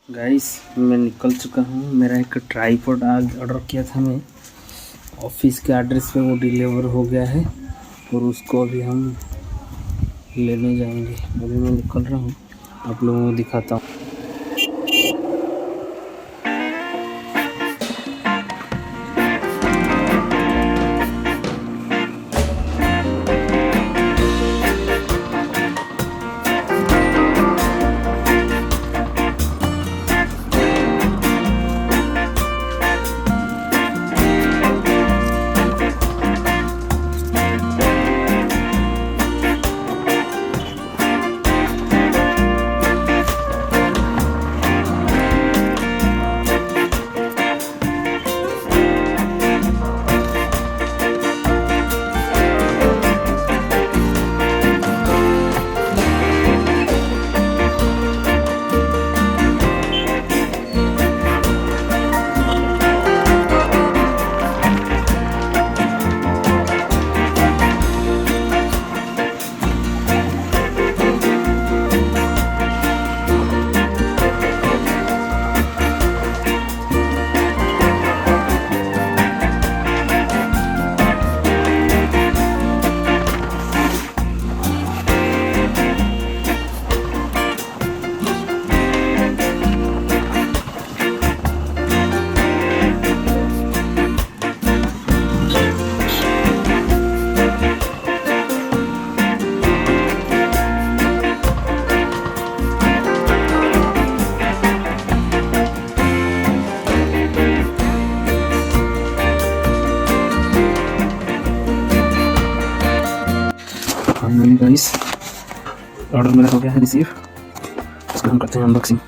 Guys मैं निकल चुका हूँ। मेरा एक ट्राईपॉड आज ऑर्डर किया था मैं ऑफिस के एड्रेस पे, वो डिलीवर हो गया है और उसको अभी हम लेने जाएंगे। अभी मैं निकल रहा हूँ, आप लोगों को दिखाता हूँ। फाइनली गाइस ऑर्डर मेरा हो गया है रिसीव। इसको हम करते हैं अनबॉक्सिंग।